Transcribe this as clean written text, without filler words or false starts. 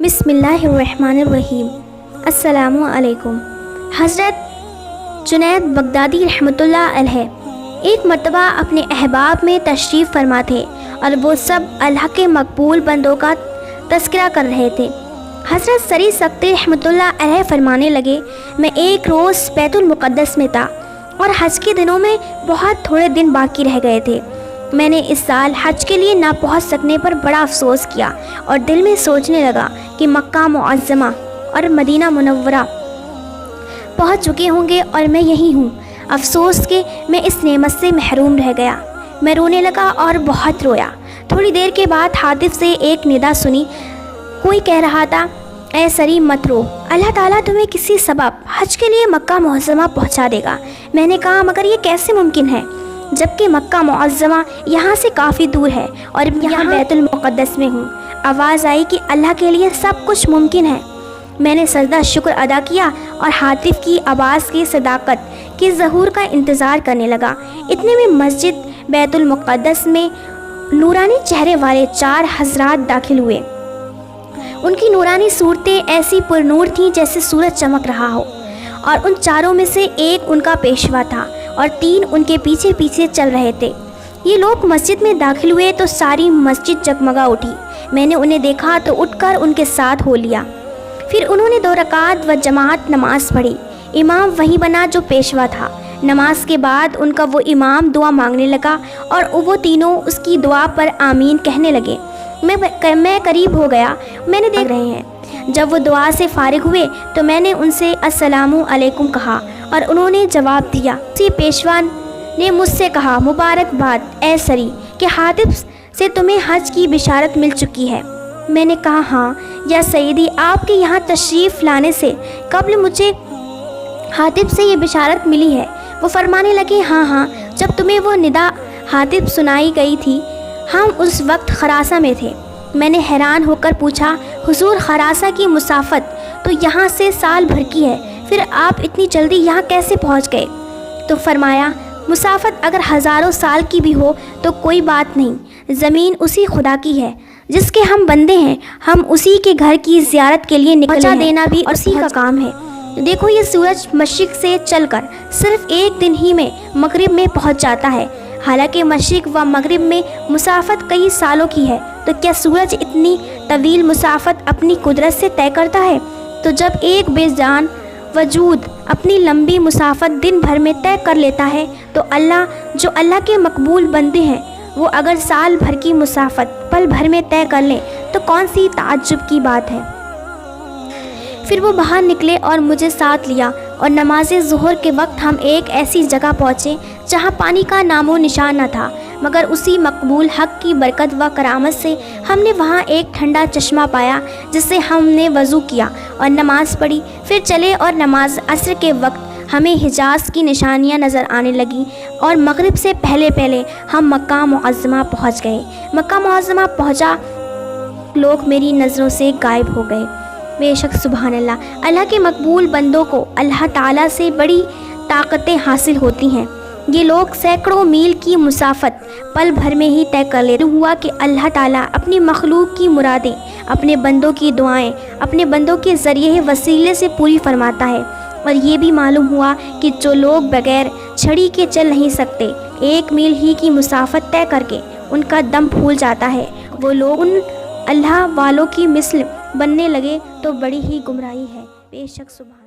بسم اللہ الرحمن الرحیم۔ السلام علیکم۔ حضرت جنید بغدادی رحمۃ اللہ علیہ ایک مرتبہ اپنے احباب میں تشریف فرما تھے اور وہ سب اللہ کے مقبول بندوں کا تذکرہ کر رہے تھے۔ حضرت سری سکتی رحمۃ اللہ علیہ فرمانے لگے، میں ایک روز بیت المقدس میں تھا اور حج کے دنوں میں بہت تھوڑے دن باقی رہ گئے تھے۔ میں نے اس سال حج کے لیے نہ پہنچ سکنے پر بڑا افسوس کیا اور دل میں سوچنے لگا کہ مکہ معظمہ اور مدینہ منورہ پہنچ چکے ہوں گے اور میں یہی ہوں۔ افسوس کہ میں اس نعمت سے محروم رہ گیا۔ میں رونے لگا اور بہت رویا۔ تھوڑی دیر کے بعد ہاتف سے ایک ندا سنی۔ کوئی کہہ رہا تھا، اے سری مت رو، اللہ تعالیٰ تمہیں کسی سبب حج کے لیے مکہ معظمہ پہنچا دے گا۔ میں نے کہا، مگر یہ کیسے ممکن ہے جبکہ مکہ معظمہ یہاں سے کافی دور ہے اور یہاں بیت المقدس میں ہوں۔ آواز آئی کہ اللہ کے لیے سب کچھ ممکن ہے۔ میں نے سجدہ شکر ادا کیا اور ہاتف کی آواز کی صداقت کے ظہور کا انتظار کرنے لگا۔ اتنے میں مسجد بیت المقدس میں نورانی چہرے والے 4 حضرات داخل ہوئے۔ ان کی نورانی صورتیں ایسی پر نور تھیں جیسے سورج چمک رہا ہو، اور ان 4 میں سے ایک ان کا پیشوا تھا اور 3 ان کے پیچھے پیچھے چل رہے تھے۔ یہ لوگ مسجد میں داخل ہوئے تو ساری مسجد جگمگا اٹھی۔ میں نے انہیں دیکھا تو اٹھ کر ان کے ساتھ ہو لیا۔ پھر انہوں نے 2 رکعت و جماعت نماز پڑھی۔ امام وہی بنا جو پیشوا تھا۔ نماز کے بعد ان کا وہ امام دعا مانگنے لگا اور وہ تینوں اس کی دعا پر آمین کہنے لگے۔ میں قریب ہو گیا۔ میں نے دیکھ رہے ہیں جب وہ دعا سے فارغ ہوئے تو میں نے ان سے السلام علیکم کہا اور انہوں نے جواب دیا۔ اسی پیشوا نے مجھ سے کہا، مبارکباد اے سری کہ ہاتف سے تمہیں حج کی بشارت مل چکی ہے۔ میں نے کہا، ہاں یا سیدی، آپ کے یہاں تشریف لانے سے قبل مجھے ہاتف سے یہ بشارت ملی ہے۔ وہ فرمانے لگے، ہاں، جب تمہیں وہ ندا ہاتف سنائی گئی تھی ہم اس وقت خراسہ میں تھے۔ میں نے حیران ہو کر پوچھا، حضور خراسہ کی مسافت تو یہاں سے سال بھر کی ہے، پھر آپ اتنی جلدی یہاں کیسے پہنچ گئے؟ تو فرمایا، مسافت اگر ہزاروں سال کی بھی ہو تو کوئی بات نہیں، زمین اسی خدا کی ہے جس کے ہم بندے ہیں، ہم اسی کے گھر کی زیارت کے لیے نکلے ہیں، دینا بھی اسی کا کام ہے۔ دیکھو، یہ سورج مشرق سے چل کر صرف ایک دن ہی میں مغرب میں پہنچ جاتا ہے، حالانکہ مشرق و مغرب میں مسافت کئی سالوں کی ہے، تو کیا سورج اتنی طویل مسافت اپنی قدرت سے طے کرتا ہے؟ تو جب ایک بے جان وجود اپنی لمبی مسافت دن بھر میں طے کر لیتا ہے تو اللہ جو اللہ کے مقبول بندے ہیں وہ اگر سال بھر کی مسافت پل بھر میں طے کر لیں تو کون سی تعجب کی بات ہے۔ پھر وہ باہر نکلے اور مجھے ساتھ لیا اور نماز ظہر کے وقت ہم ایک ایسی جگہ پہنچے جہاں پانی کا نام و نشان نہ تھا، مگر اسی مقبول حق کی برکت و کرامت سے ہم نے وہاں ایک ٹھنڈا چشمہ پایا جس سے ہم نے وضو کیا اور نماز پڑھی۔ پھر چلے اور نماز عصر کے وقت ہمیں حجاز کی نشانیاں نظر آنے لگیں اور مغرب سے پہلے ہم مکہ معظمہ پہنچ گئے۔ مکہ معظمہ پہنچا، لوگ میری نظروں سے غائب ہو گئے۔ بے شک سبحان اللہ، اللہ کے مقبول بندوں کو اللہ تعالیٰ سے بڑی طاقتیں حاصل ہوتی ہیں۔ یہ لوگ سینکڑوں میل کی مسافت پل بھر میں ہی طے کر لیتے۔ ہوا کہ اللہ تعالیٰ اپنی مخلوق کی مرادیں اپنے بندوں کی دعائیں اپنے بندوں کے ذریعے وسیلے سے پوری فرماتا ہے۔ اور یہ بھی معلوم ہوا کہ جو لوگ بغیر چھڑی کے چل نہیں سکتے، 1 میل ہی کی مسافت طے کر کے ان کا دم پھول جاتا ہے، وہ لوگ ان اللہ والوں کی مثل بننے لگے تو بڑی ہی گمراہی ہے۔ بے شک سبحان